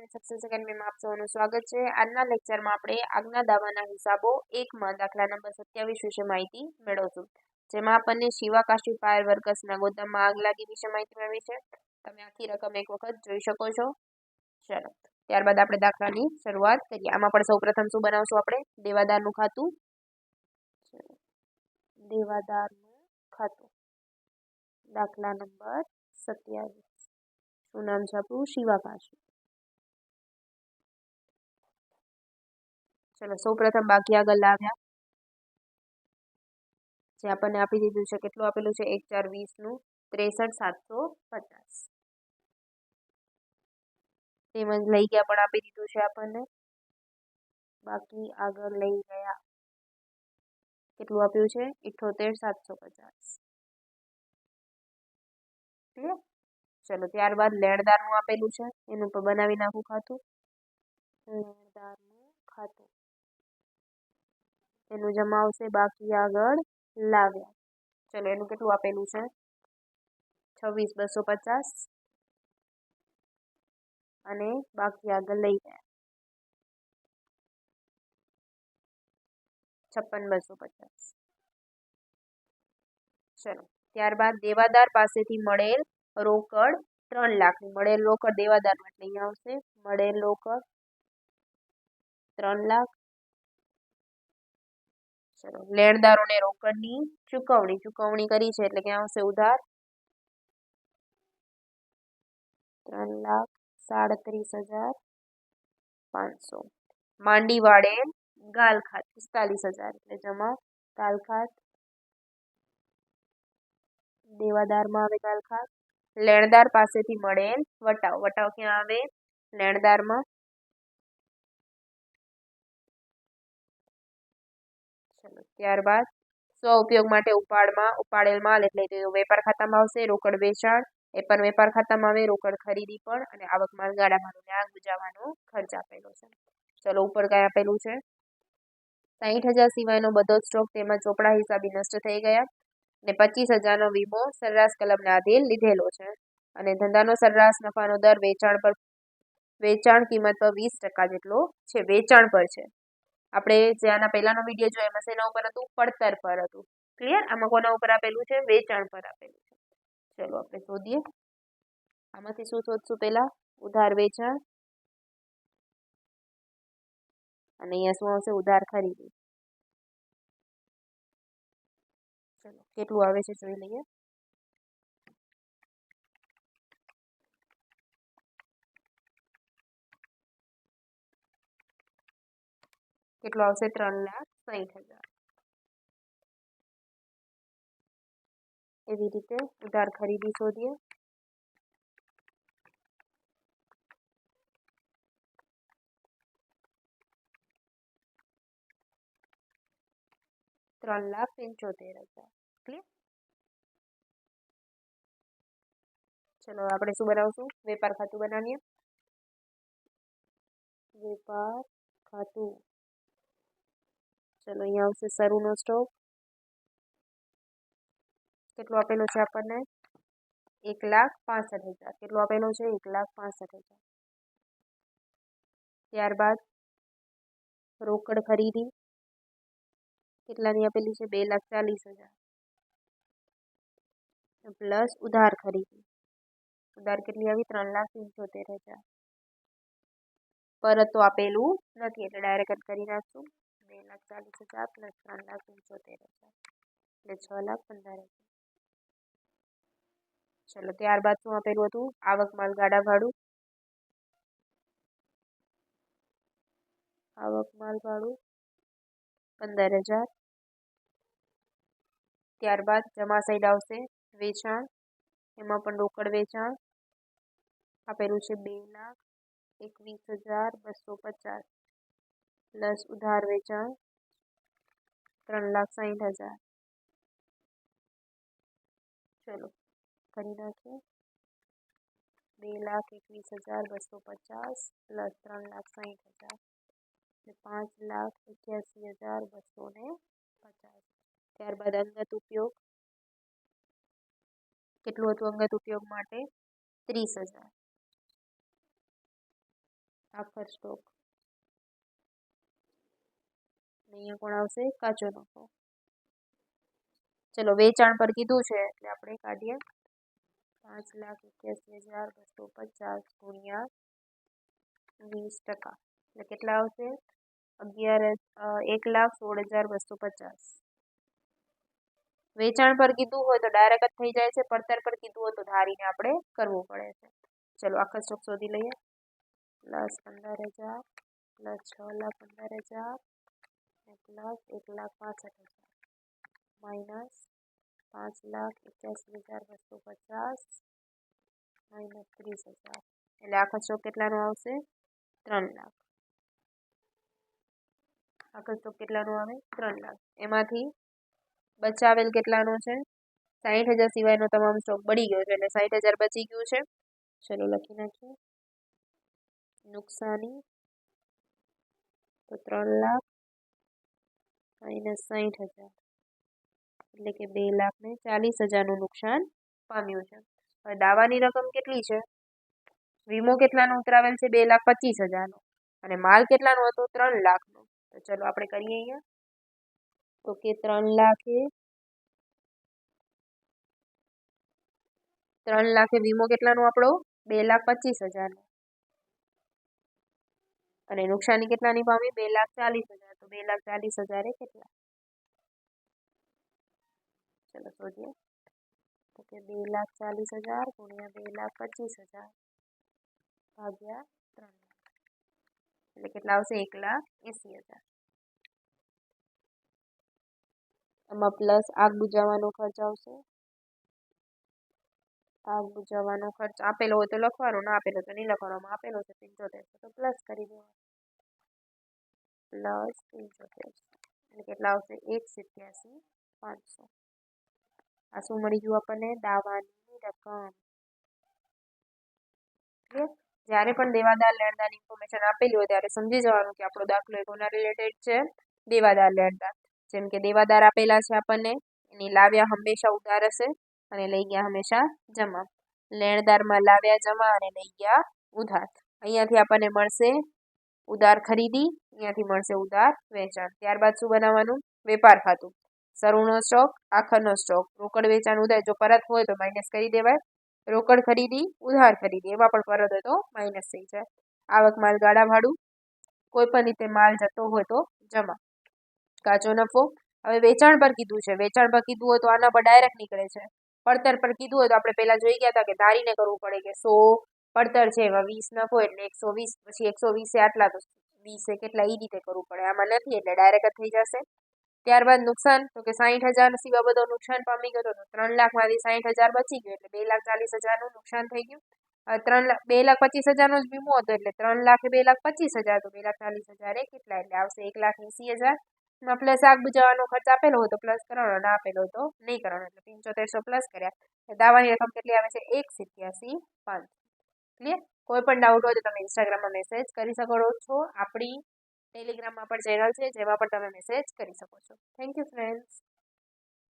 Success એકેડમીમાં આપ સૌનું સ્વાગત છે। આજના લેક્ચરમાં આપણે આગના દાવાના હિસાબો 1માં દાખલા નંબર 27 વિશે માહિતી મેળવશું, જેમાં આપણને શિવાકાશી ફાયર વર્કર્સના ગોદામમાં આગ લાગી વિશે માહિતી મેળવી છે। તમે આખી રકમ એક વખત જોઈ શકો છો। ચાલો, ત્યારબાદ આપણે દાખલાની શરૂઆત કરીએ। આમાં પણ સૌપ્રથમ શું બનાવશું? આપણે દેવાદારનું ખાતું, દેવાદારનું ખાતું, દાખલા નંબર 27। શું નામ છે આપણું? શિવાકાશી। ચલો, સૌપ્રથમ બાકી આગળ લાવ્યા, જે આપણને આપી દીધું છે। કેટલું આપેલું છે? 1 4 20 નું 63 750। તેમજ લઈ ગયા પણ આપી દીધું છે આપણને, બાકી આગળ લઈ ગયા કેટલું આપ્યું છે? 78 750। ક્લિયર? ચલો, ત્યારબાદ લેણદારનું આપેલું છે, એનું પણ બનાવી નાખું ખાતું। લેણદારનું ખાતું, એનું જમા આવશે બાકી આગળ લાવ્યા। ચલો, એનું કેટલું આપેલું છે? 26 250 અને બાકી આગળ લઈ ગયા 56 250। ચલો, ત્યારબાદ દેવાદાર પાસેથી મળેલ રોકડ 3 લાખની, મળેલ રોકડ દેવાદાર એટલે અહીંયા આવશે મળેલ રોકડ 3 લાખ। ચલો, લેણદારોને રોકડની ચૂકવણી કરી છે એટલે ક્યાં આવશે? ઉધાર 3,37,500। માંડી વાળેલ ગાલખાત 45,000 એટલે જમા ગાલખાત, દેવાદારમાં આવે ગાલખાત। લેણદાર પાસેથી મળેલ વટાવ ક્યાં આવે? લેણદારમાં। ચલો, ત્યારબાદ સ્વ ઉપયોગ માટે ઉપાડેલ માલ એટલે વેપાર ખાતામાં આવશે। રોકડ વેચાણ એ પણ વેપાર ખાતામાં આવે। રોકડ ખરીદી પણ, અને આવક માલ ગાડામાં આગ બુજાવવાનો ખર્ચ આપેલો છે। ચલો, ઉપર કઈ આપેલું છે? 60,000 સિવાયનો બધો સ્ટોક તેમાં ચોપડા હિસાબી નષ્ટ થઈ ગયા, ને 25,000 નો વીમો સરેરાશ કલમને આધીન લીધેલો છે, અને ધંધાનો સરેરાશ નફાનો દર વેચાણ કિંમત પર 20% જેટલો છે। વેચાણ પર છે। આપણે જે આના પહેલાનો વિડીયો જોયો એમાં શેના ઉપર હતું? પડતર પર હતું। ક્લિયર? આમાં કોના ઉપર આપેલું છે? વેચાણ પર આપેલું છે। ચલો, આપણે શોધીએ। આમાંથી શું શોધશું? પહેલા ઉધાર વેચાણ, અને અહીંયા શું આવશે? ઉધાર ખરીદી। ચલો, કેટલું આવે છે જોઈ લઈએ। કેટલું આવશે? 3,60,000। એવી રીતે ઉધાર ખરીદી શોધીએ। $3,75,000। ક્લિયર? ચલો, આપણે શું બનાવશું? વેપાર ખાતું બનાવીએ। વેપાર ખાતું, ચલો અહીંયા આવશે શરૂનો સ્ટોક, કેટલો આપેલો છે આપણને? 1,65,000। કેટલો આપેલો છે? 1,65,000। ત્યારબાદ રોકડ ખરીદી કેટલાની આપેલી છે? 2,40,000 પ્લસ ઉધાર ખરીદી, ઉધાર કેટલી આવી? 3,75,000। પરત તો આપેલું નથી એટલે ડાયરેક્ટ કરી નાખશું। 2,40,000 પ્લસ 3,75,000 એટલે 6,15,000। ચલો, ત્યારબાદ શું આપેલું હતું? આવક માલ ગાડા ભાડું, આવક માલ ભાડું 15,000। ત્યારબાદ જમા સાઈડ આવશે વેચાણ, એમાં પણ રોકડ વેચાણ આપેલું છે 2,21,250 પ્લસ ઉધાર વેચાણ 3,60,000। ચલો, કરી નાખીએ। 2,21,250 પ્લસ 3,60,000 5,81,250। ત્યારબાદ અંગત ઉપયોગ કેટલું હતું? અંગત ઉપયોગ માટે 30,000। આખર સ્ટોક, અહીંયા કોણ આવશે? કાચો નફો. ચલો વેચાણ પર કીધું છે એટલે આપણે કાઢીએ 5,81,250 ગુણ્યા 20%, એટલે કેટલા આવશે? 1,16,250. વેચાણ પર કીધું હોય તો ડાયરેક્ટ જ થઈ જાય છે, પડતર પર કીધું હોય તો ધારીને આપણે કરવું પડે છે. ચલો આખા સ્ટોક શોધી લઈએ. Plus 15,000 plus 6,15,000 plus 1,65,000 minus 5,81,250 minus 30,000, એટલે આખા સ્ટોક કેટલાનો આવશે? 3 લાખ. આખો સ્ટોક કેટલાનો આવે? 3 લાખ. એમાંથી બચાવેલ કેટલાનો છે? 60,000 સિવાયનો તમામ સ્ટોક બળી ગયો છે એટલે 60,000 બચી ગયું છે. ચલો લખી નાખીએ. નુકસાની તો 3 લાખ માઇનસ 60,000 એટલે કે 2,40,000નું નુકસાન પામ્યું છે. હવે દાવાની રકમ કેટલી છે? વીમો કેટલાનો ઉતરાવેલ છે? 2,25,000નો. અને માલ કેટલાનો હતો? 3 લાખનો. તો ચલો આપણે કરીએ અહીંયા. તો કે 3 લાખે વીમો કેટલાનો આપણો? 2,25,000નો. અને નુકસાની કેટલાની પામી? 2,40,000. તો 2,40,000 એ કેટલા? ચલો શોધીએ. તો કે 2,40,000 ગુણ્યા 2,25,000 ભાગ્યા 3 લાખ, એટલે કેટલા આવશે? 1,80,000. આમાં પ્લસ આગ બુજાવવાનો ખર્ચ આવશે. આગ બુજાવવાનો ખર્ચ આપેલો હોય તો લખવાનો, ના આપેલો તો નહીં લખવાનો. આપેલો છે 75, તો પ્લસ કરી દેવાનો. પ્લસ 75 એટલે કેટલા આવશે? 1,87,500. આ શું મળી ગયું આપણને? દાવાની રકમ. જ્યારે પણ દેવાદાર લેણદાર ઇન્ફોર્મેશન આપેલી હોય ત્યારે સમજી જવાનું કે આપણો દાખલો કોના રિલેટેડ છે? દેવાદાર લેણદાર. જેમ કે દેવાદાર આપેલા છે આપણને, એની લાવ્યા હંમેશા ઉધાર હશે અને લઈ ગયા હંમેશા જમા. લેણદારમાં લાવ્યા જમા અને લઈ ગયા ઉધાર. અહીંયાથી આપણને મળશે ઉધાર ખરીદી, અહીંયાથી મળશે ઉધાર વેચાણ. ત્યારબાદ શું બનાવવાનું? વેપાર ખાતું. શરૂનો સ્ટોક, આખરનો સ્ટોક, રોકડ વેચાણ ઉધાર. જો પરત હોય તો માઇનસ કરી દેવાય. રોકડ ખરીદી, ઉધાર ખરીદી, એમાં પણ પરત હોય તો માઇનસ થઈ જાય. આવક માલ ગાડા ભાડું, કોઈ પણ રીતે માલ જતો હોય તો જમા. કાચો નફો. હવે વેચાણ પર કીધું છે, વેચાણ પર કીધું હોય તો આના પર ડાયરેક્ટ નીકળે છે. પડતર પર કીધું હોય તો આપણે પહેલા જોઈ ગયા હતા કે ધારીને કરવું પડે કે 100 પડતર છે, એમાં 20 નફો એટલે 120, પછી 120 આટલા તો 20 કેટલા, એ રીતે કરવું પડે. આમાં નથી એટલે ડાયરેક્ટ જ થઈ જશે. ત્યારબાદ નુકસાન, તો કે 60,000 સિવાય બધો નુકસાન પામી ગયો તો 3 લાખમાંથી 60,000 બચી ગયો એટલે 2,40,000નું નુકસાન થઈ ગયું. 2,25,000નો જ વીમો હતો એટલે 3 લાખે 2,25,000, તો 2,40,000 એ કેટલા? એટલે આવશે 1,80,000. પ્લસ આગ બુજાવવાનો ખર્ચ આપેલો હોય તો પ્લસ કરવાનો, ના આપેલો હોય તો નહીં કરવાનો. એટલે 7500 પ્લસ કર્યા. દાવાની રકમ કેટલી આવે છે? 1,87,500. ક્લિયર? કોઈ પણ ડાઉટ હોય તો તમે ઇન્સ્ટાગ્રામમાં મેસેજ કરી શકો છો. આપણી ટેલિગ્રામમાં પણ ચેનલ છે જેમાં પણ તમે મેસેજ કરી શકો છો. Thank you friends.